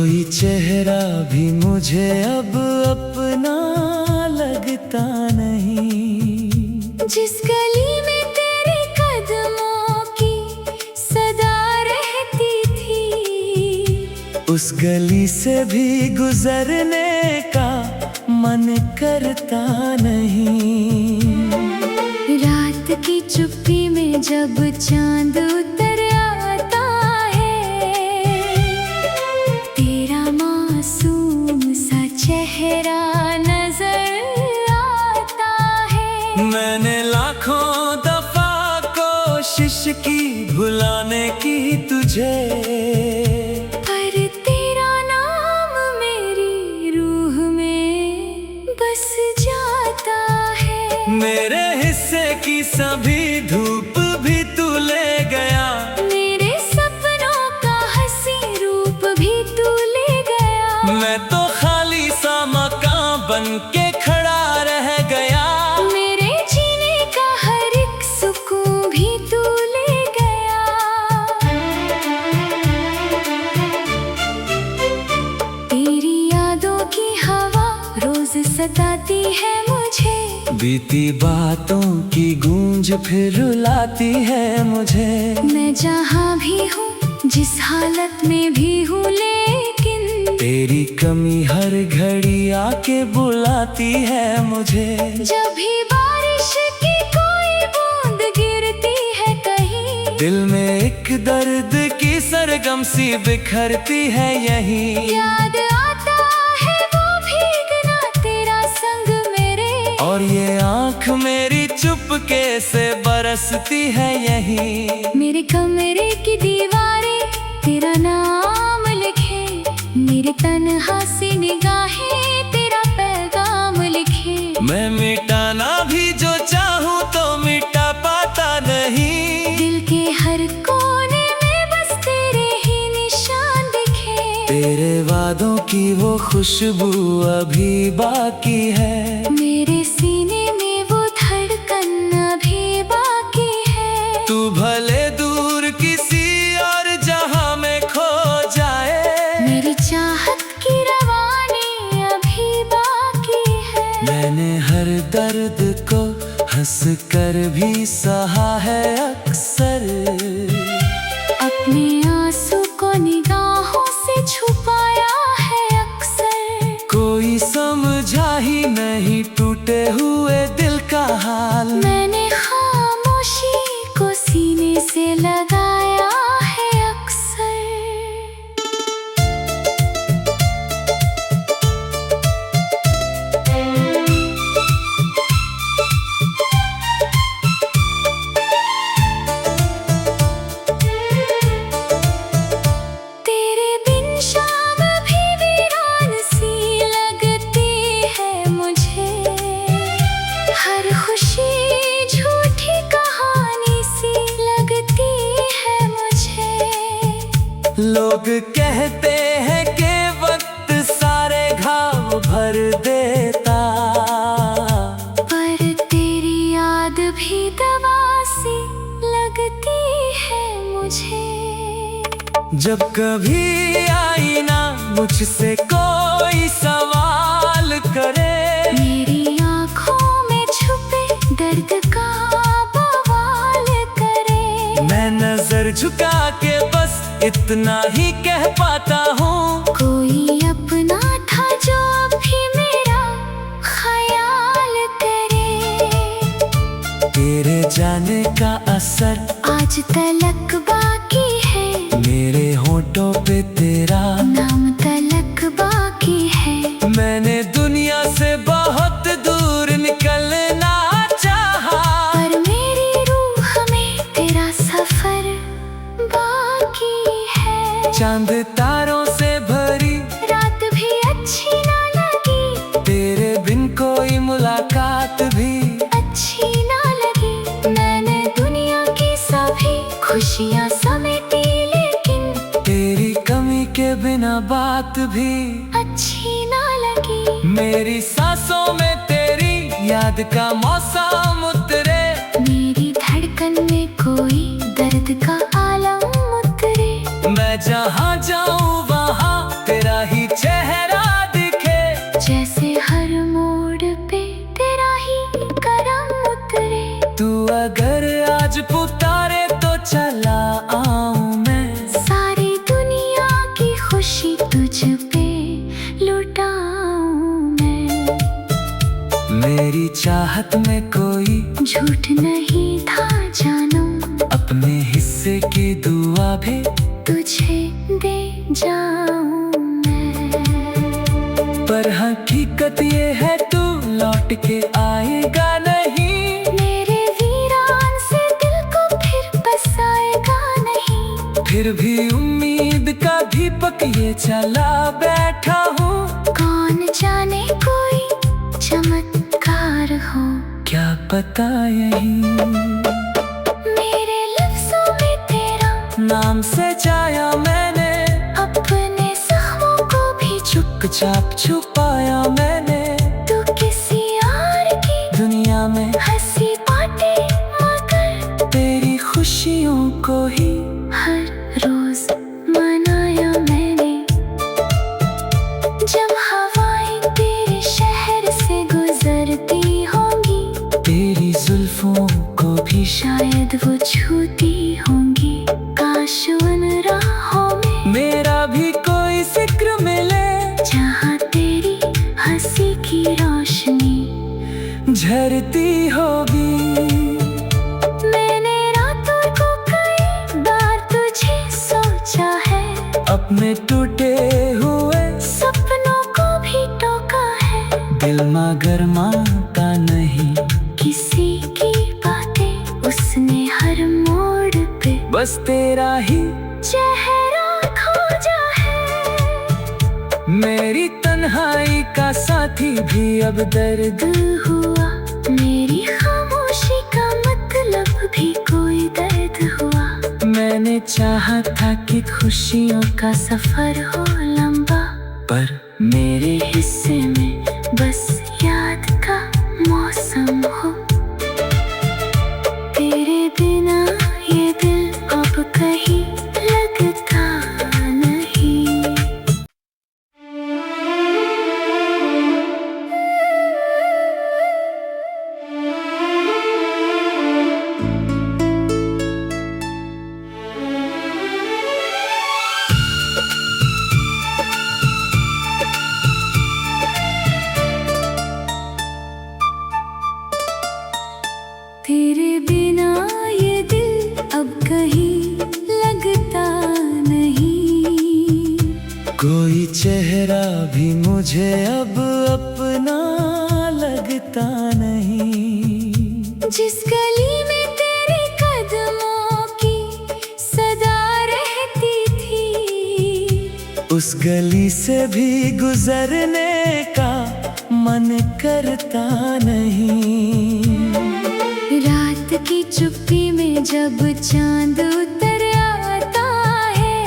कोई चेहरा भी मुझे अब अपना लगता नहीं। जिस गली में तेरे कदमों की सदा रहती थी, उस गली से भी गुजरने का मन करता नहीं। रात की चुप्पी में जब चांद उतर आता है, तेरा मासूम सा चेहरा नजर आता है। मैंने लाखों दफा कोशिश की भुलाने की तुझे, पर तेरा नाम मेरी रूह में बस जाता है। मेरे हिस्से की सभी धूप भी तू ले गया, मेरे सपनों का हंसी रूप भी तू ले गया। मैं तो खाली सा मकान बन के खड़ा रह गया। मेरे जीने का हर एक सुकून भी तू ले गया। तेरी यादों की हवा रोज सताती है मुझे, बीती बातों की गूंज फिर रुलाती है मुझे। मैं जहाँ भी हूँ जिस हालत में भी हूँ, लेकिन तेरी कमी हर घड़ी आके बुलाती है मुझे। जब भी बारिश की कोई बूंद गिरती है कहीं, दिल में एक दर्द की सरगम सी बिखरती है यहीं। याद आता है वो भीगना तेरा संग मेरे, और ये आँख मेरी चुपके से बरसती है यहीं। मेरे कमरे की दीवारें तेरा नाम लिखे, मेरे तन्हा सी निगाहें तेरा पैगाम लिखे। मैं मिटाना भी जो चाहूँ तो मिटा पाता नहीं। दिल के हर कोने में बस तेरे ही निशान दिखे। तेरे वादों की वो खुशबू अभी बाकी है, मेरे सीने में वो धड़कन अभी बाकी है। तू भले दूर किसी और जहां में खो जाए, मेरी चाहत की रवानी अभी बाकी है। मैंने हर दर्द को हंस कर भी सहा है अक्सर, अपने आंसू को निगाहों से छुपाया है अक्सर। कोई समझा ही नहीं टूटे हुए दिल का हाल, मैंने खामोशी को सीने से लगाया है अक्सर। तेरे बिन शाम भी वीरान सी लगती है मुझे, हर खुशी झूठी कहानी सी लगती है मुझे। लोग कहते हैं कि वक्त सारे घाव भर देता, पर तेरी याद भी दवा सी लगती है मुझे। जब कभी आई ना मुझसे कोई सवाल करे, मेरी आँखों में छुपे दर्द का बवाल करे। मैं नजर झुका के बस इतना ही कह पाता हूँ, कोई अपना था जो अभी मेरा ख्याल करे। तेरे जाने का असर आज तलक बाकी है, मेरे होठों पे तेरा नाम तलक बाकी है। मैंने दुनिया से बहुत दूर निकलना चाहा, पर मेरी रूह में तेरा सफर बाकी है। चांद तारों से भरी रात भी अच्छी ना लगी, तेरे बिन कोई मुलाकात भी अच्छी ना लगी। मैंने दुनिया की सभी खुशियाँ समेटी, लेकिन तेरी कमी के बिना बात भी अच्छी ना लगी। मेरी सांसों में तेरी याद का मौसम उतरे, मेरी धड़कन में कोई दर्द का आलम उतरे। मैं जहाँ जाऊँ वहाँ तेरा लुटाऊं मैं। मेरी चाहत में कोई झूठ नहीं था जानो, अपने हिस्से की दुआ भी तुझे दे जाऊं मैं। पर हकीकत ये है तू लौट के आएगा नहीं, मेरे वीरान से दिल को फिर बसाएगा नहीं। फिर भी उम्मीद का दीपक ये चला बैठा हूँ। कौन जाने कोई चमत्कार हो, क्या पता यही मेरे लफ्जों में तेरा नाम से जाया मैंने, अपने जख्मों को भी चुपचाप छुपाया मैंने। तू किसी और की दुनिया में हंसी बाटे, मगर तेरी खुशियों को ही हर रोज मनाया मैंने। जब हवाएं तेरे शहर से गुजरती होंगी, तेरी जुल्फों को भी शायद वो छूती होंगी। काश उन राहों में मेरा भी कोई जिक्र मिले, जहाँ तेरी हंसी की रोशनी झरती होगी। मैंने रातों को कई बार तुझे सोचा है, अपने टूटे हुए सपनों को भी टोका है। दिल मगर मानता नहीं, किसी की बातें उसने हर मोड़ पे बस तेरा ही चेहरा खोजा है। मेरी तन्हाई का साथी भी अब दर्द हुआ, मेरी खामोशी का मतलब भी कोई दर्द हुआ। मैंने चाहा था कि खुशियों का सफर हो लंबा, पर मेरे हिस्से में बस याद का मौसम हो। तेरे बिना ये दिल अब कहीं लगता नहीं। तेरे बिना ये दिल अब कहीं लगता नहीं। कोई चेहरा भी मुझे अब अपना लगता नहीं। जिस गली में तेरे कदमों की सदा रहती थी, उस गली से भी गुजरने का मन करता नहीं। रात की चुप्पी में जब चांद उतर आता है,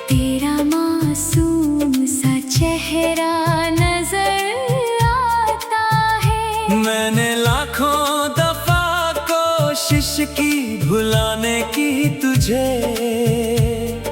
तेरा मासूम सा चेहरा नजर आता है। मैंने लाखों दफा कोशिश की भुलाने की तुझे,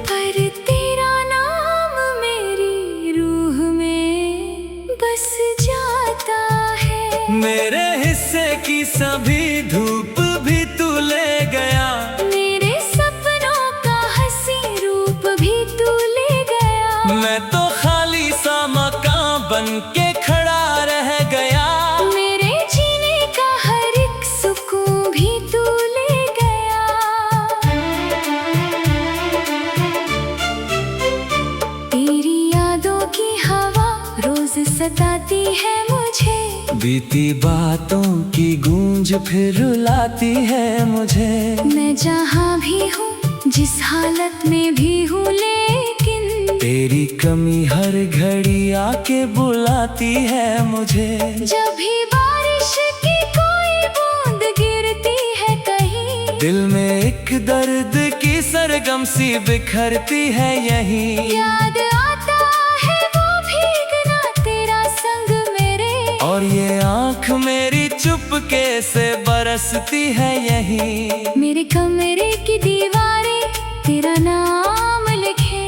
पर तेरा नाम मेरी रूह में बस जाता है। मेरे हिस्से की सभी धूप भी तू ले गया, मेरे सपनों का हंसी रूप भी तू ले गया। मैं तो खाली सा मकान बन के खड़ा रह गया। मेरे जीने का हर एक सुकून भी तू ले गया। तेरी यादों की हवा रोज सताती है मुझे, बीती बातों की गूंज फिर रुलाती है मुझे। मैं जहाँ भी हूँ, जिस हालत में भी हूँ, लेकिन तेरी कमी हर घड़ी आके बुलाती है मुझे। जब भी बारिश की कोई बूंद गिरती है कहीं, दिल में एक दर्द की सरगम सी बिखरती है यहीं। याद आता है वो भीगना तेरा संग मेरे, और ये आँख मेरी चुपके से बरसती है यहीं। मेरे कमरे की दीवारें तेरा नाम लिखे,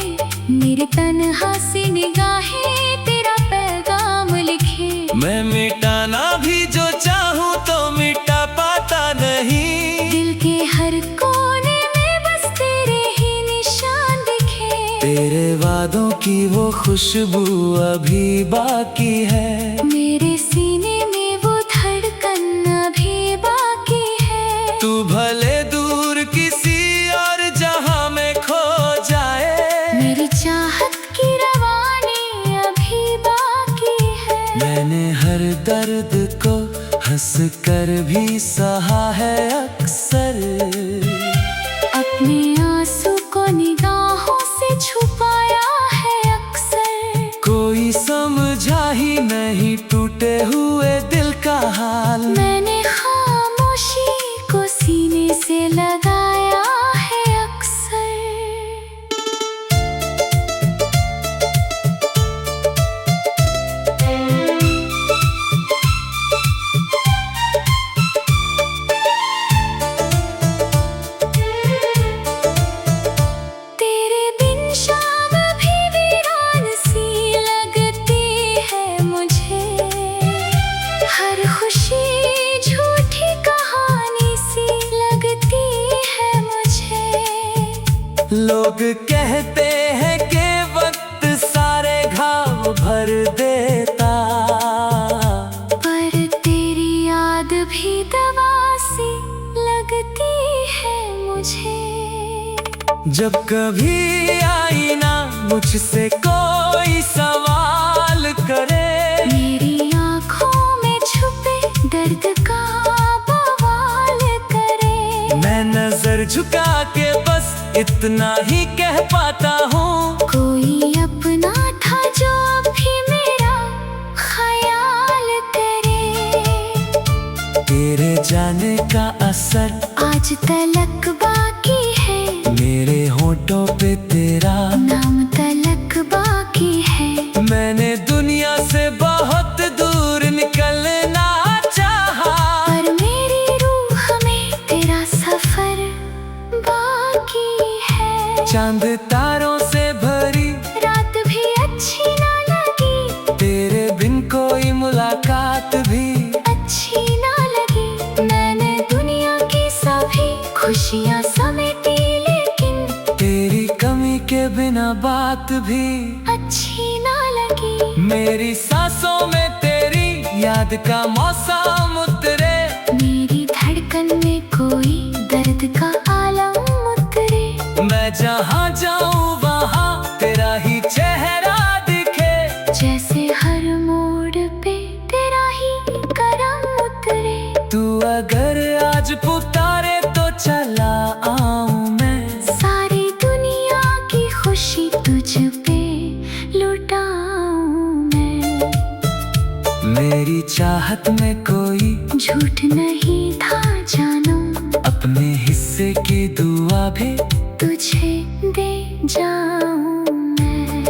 मेरे तन्हा सी निगाहें तेरा पैगाम लिखे। मैं मिटाना भी जो चाहूँ तो मिटा पाता नहीं। दिल के हर कोने में बस तेरे ही निशान दिखे। तेरे वादों यादों की वो खुशबू अभी बाकी है। मेरे सीने में वो धड़कन अभी बाकी है। तू भले दूर किसी और जहां में खो जाए, मेरी चाहत की रवानी अभी बाकी है। मैंने हर दर्द को हंस कर भी सहा है अक्सर। अपने आंसू को निगाहों से छुपाया है अक्सर। कोई समझा ही नहीं टूटे हुए दिल का हाल। मैंने खामोशी को सीने से लगाया है अक्सर। तेरे बिन शाम भी वीरान सी लगती है मुझे। हर खुशी झूठी कहानी सी लगती है मुझे। लोग कहते हैं कि वक्त सारे घाव भर देता, पर तेरी याद भी दवा सी लगती है मुझे। जब कभी आई ना मुझसे कोई सवाल करे, मेरी आँखों में छुपे दर्द का बवाल करे। मैं नजर झुका के बस इतना ही कह पाता हूँ, कोई अपना था जो भी मेरा ख्याल करे। तेरे जाने का असर आज तलक बाकी है। मेरे होठों पे तेरा नाम तलक बाकी है। मैंने दुनिया से बहुत दूर निकलना चाहा, पर मेरी रूह में तेरा सफर बाकी है। चांद तारों से भरी रात भी अच्छी ना लगी, तेरे बिन कोई मुलाकात भी अच्छी ना लगी। मैंने दुनिया की सभी खुशियाँ समेटी, लेकिन तेरी कमी के बिना बात भी अच्छी ना लगी। मेरी सांसों में तेरी याद का मौसम उतरे, मेरी धड़कन में कोई दर्द का आलम उतरे। मैं जहाँ जाऊँ वहाँ तेरा ही चेहरा दिखे, जैसे हर मोड़ पे तेरा ही करम उतरे। तू अगर आज पुकारे तो चला आऊं मैं, सारी दुनिया की खुशी तुझ पे लुटाऊं मैं। मेरी चाहत में कोई झूठ नहीं था जानो, अपने हिस्से की दुआ भी तुझे दे जाऊं मैं।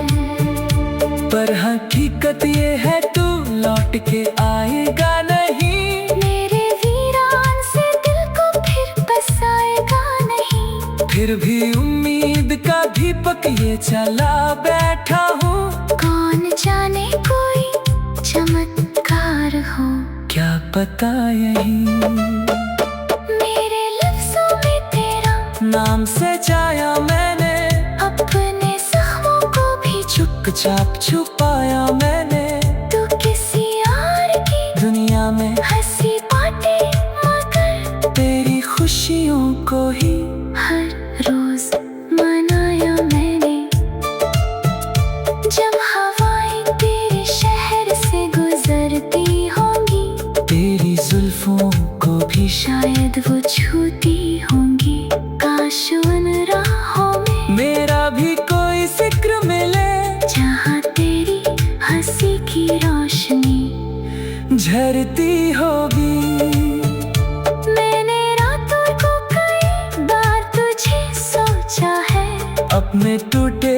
पर हकीकत ये है तू लौट के आएगा नहीं, मेरे वीरान से दिल को फिर बसाएगा नहीं। फिर भी उम्मीद का दीपक ये चला बैठा हूँ। कौन जाने कोई चमत्कार हो, क्या पता यही मेरे लफ्जों में तेरा नाम सजाया मैंने, अपने जख्मों को भी चुपचाप छुपाया मैंने। तू किसी और की दुनिया में हंसी बाटे, मगर तेरी खुशियों को ही हर रोज मनाया मैंने। जब हवाएं तेरे शहर से गुजरती होंगी, तेरी जुल्फों को भी शायद वो छूती होंगी। काश उन राहों में मेरा भी कोई जिक्र मिले, जहाँ तेरी हंसी की रोशनी झरती होगी। मैंने रातों को कई बार तुझे सोचा है, अपने टूटे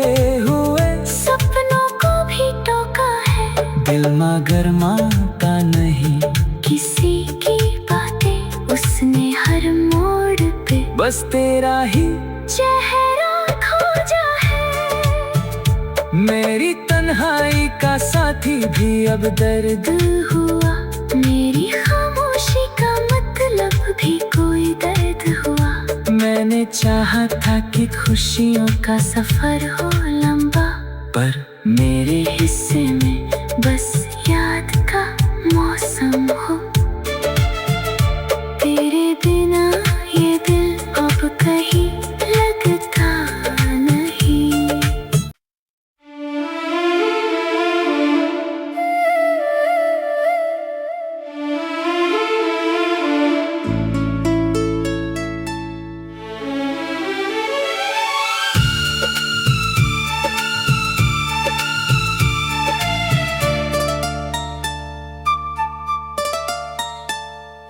हुए सपनों को भी टोका है। दिल मगर मानता नहीं, किसी की बातें उसने हर मोड़ पे बस तेरा ही चेहरा खोजा है। मेरी तन्हाई का साथी भी अब दर्द हुआ, मेरी खामोशी का मतलब भी कोई दर्द हुआ। मैंने चाहा था कि खुशियों का सफर हो लंबा, पर मेरे हिस्से में बस याद का मौसम हो। तेरे बिना ये दिल अब कहीं लगता नहीं।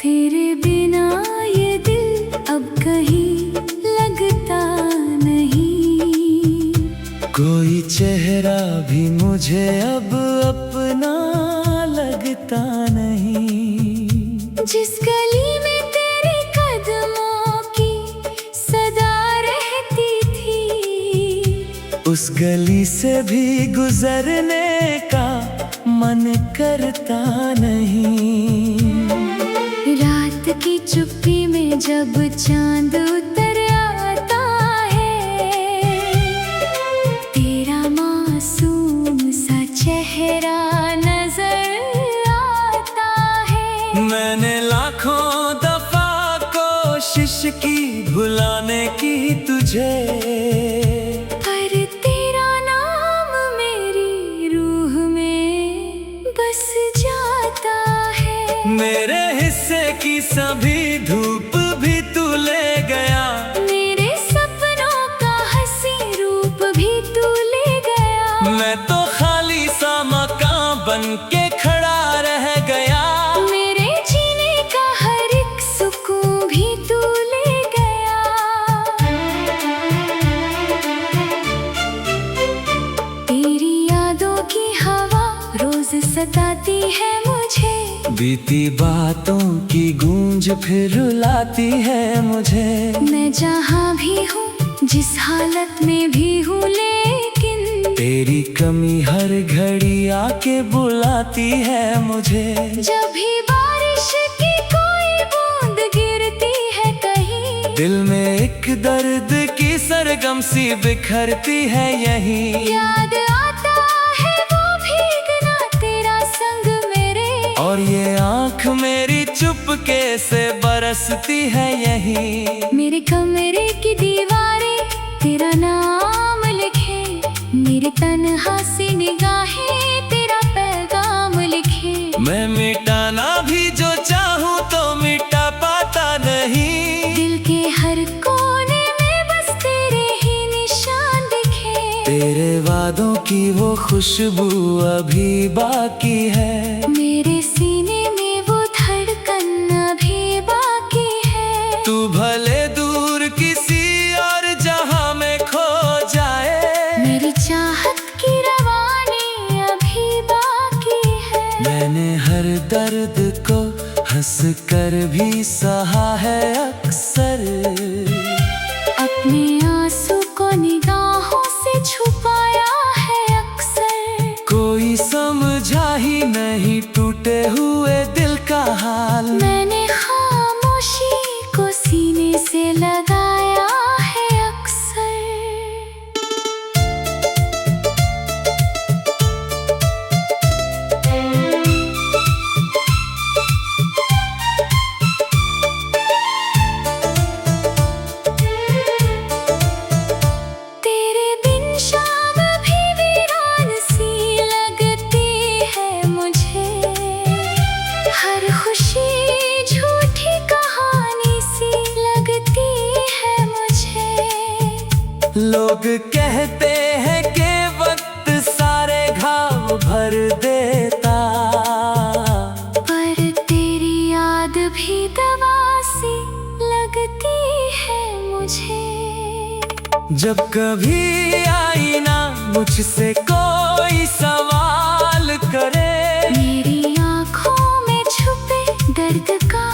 तेरे बिना ये दिल अब कहीं लगता नहीं। कोई चेहरा भी मुझे अब अपना लगता नहीं। जिस गली में तेरे कदमों की सदा रहती थी, उस गली से भी गुजरने का मन करता नहीं। रात की चुप्पी में जब चांद उतर आता है, तेरा मासूम सा चेहरा नजर आता है। मैंने लाखों दफा कोशिश की भुलाने की तुझे, पर तेरा नाम मेरी रूह में बस जाता है। मेरे हिस्से की सभी धूप भी तू ले गया। मेरे सपनों का हंसी रूप भी तू ले गया। मैं तो खाली सा मकान बन के खड़ा रह गया। मेरे जीने का हर एक सुकून भी तू ले गया। तेरी यादों की हवा रोज सताती है मुझे। बीती बातों की गूंज फिर रुलाती है मुझे। मैं जहाँ भी हूँ, जिस हालत में भी हूँ, लेकिन तेरी कमी हर घड़ी आके बुलाती है मुझे। जब भी बारिश की कोई बूंद गिरती है कहीं, दिल में एक दर्द की सरगम सी बिखरती है यहीं। याद आता है वो भीगना तेरा संग मेरे। और ये आँख मेरी चुपके से बरसती है यहीं। मेरे कमरे की दीवारें तेरा नाम लिखे, मेरे तन्हा सी निगाहें तेरा पैगाम लिखे। मैं मिटाना भी जो चाहूँ तो मिटा पाता नहीं। दिल के हर कोने में बस तेरे ही निशान दिखे। तेरे वादों की वो खुशबू अभी बाकी है। मेरे सीने में वो धड़कन अभी बाकी है। तू भले दूर किसी और जहां में खो जाए, मेरी चाहत की रवानी अभी बाकी है। मैंने हर दर्द को हंस कर भी सहा है अक्सर। अपने आंसू को निगाहों से छुपाया है अक्सर। कोई समझा ही नहीं टूटे हुए दिल का हाल। मैंने खामोशी को सीने से लगाया है अक्सर। तेरे बिन शाम भी वीरान सी लगती है मुझे। हर खुशी झूठी कहानी सी लगती है मुझे। लोग कहते हैं कि वक्त सारे घाव भर देता, पर तेरी याद भी दवा सी लगती है मुझे। जब कभी आई ना मुझसे कोई सवाल करे, मेरी आँखों में छुपे दर्द का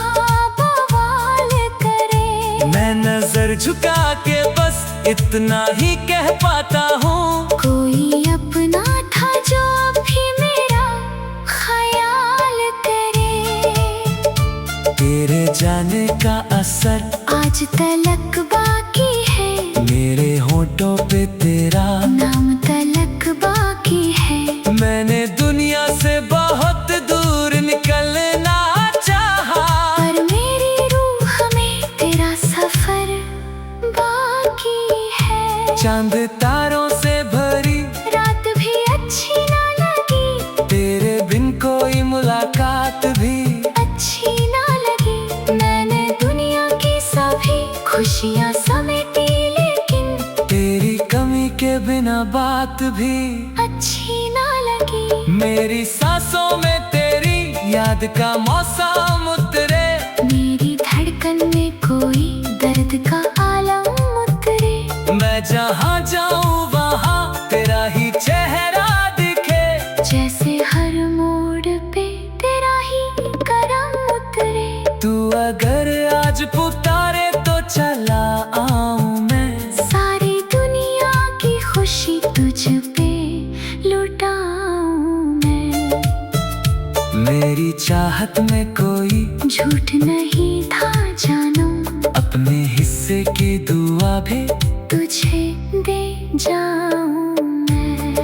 बवाल करे। मैं नजर झुका के बस इतना ही कह पाता हूँ। कोई अपना था जो भी मेरा ख्याल करे। तेरे जाने का असर आज तलक बाकी है। मेरे होठों पे तेरा नाम तलक बाकी मैंने दुनिया से बहुत दूर निकलना चाहा, पर मेरी रूह में तेरा सफर बाकी है। चांद तारों से भरी रात भी अच्छी ना लगी, तेरे बिन कोई मुलाकात भी अच्छी ना लगी। मैंने दुनिया की सभी खुशियाँ समेटी, लेकिन तेरी कमी के बिना बात भी अच्छी ना लगी। मेरी सांसों में तेरी याद का मौसम उतरे, मेरी धड़कन में कोई दर्द का आलम उतरे। मैं जहाँ जाऊँ वहाँ तेरा ही चेहरा दिखे, जैसे हर मोड़ पे तेरा ही करम उतरे। तू अगर आज पुकारे तो चला आऊँ मैं, सारी दुनिया की खुशी तुझ पे लुटाऊं मैं। मेरी चाहत में कोई झूठ नहीं था जानो, अपने हिस्से की दुआ भी तुझे दे जाऊं मैं।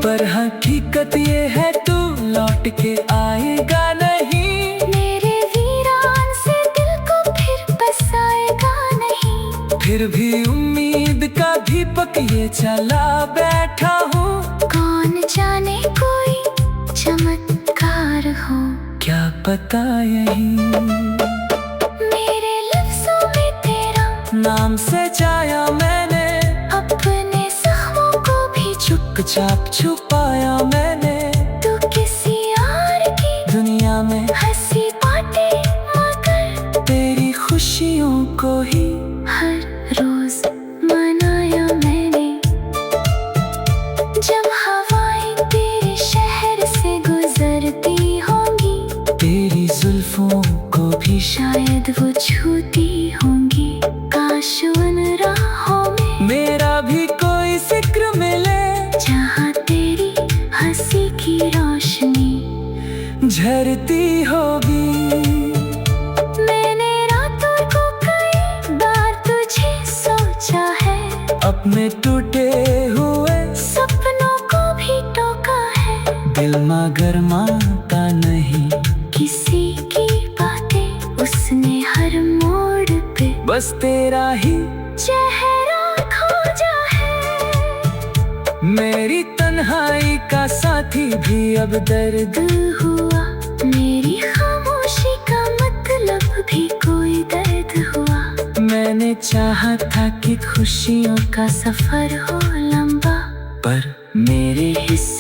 पर हकीकत ये है तू लौट के आएगा नहीं, मेरे वीरान से दिल को फिर बसाएगा नहीं। फिर भी उम्मीद का दीपक ये चला बैठा हूँ। कौन जाने कोई चमत्कार हो, क्या पता यही मेरे लफ्जों में तेरा नाम सजाया मैंने, अपने जख्मों को भी चुपचाप छुपाया मैंने। तू किसी और की दुनिया में हंसी बाटे, मगर तेरी खुशियों को ही हर रोज मनाया मैंने। जब हवाएं तेरे शहर से गुजरती होंगी, तेरी जुल्फों को भी शायद वो छूती होंगी। काश उन राहों में मेरा भी कोई जिक्र मिले, जहाँ तेरी हंसी की रोशनी झरती होगी। मैंने रातों को कई बार तुझे सोचा है, अपने टूटे हुए सपनों को भी टोका है। दिल मगर मानता नहीं, किसी की बातें उसने हर मोड़ पे बस तेरा ही चेहरा खोजा है। मेरी तन्हाई का साथी भी अब दर्द हुआ, मेरी खामोशी का मतलब भी कोई दर्द हुआ। मैंने चाहा था कि खुशियों का सफर हो लंबा, पर मेरे हिस्से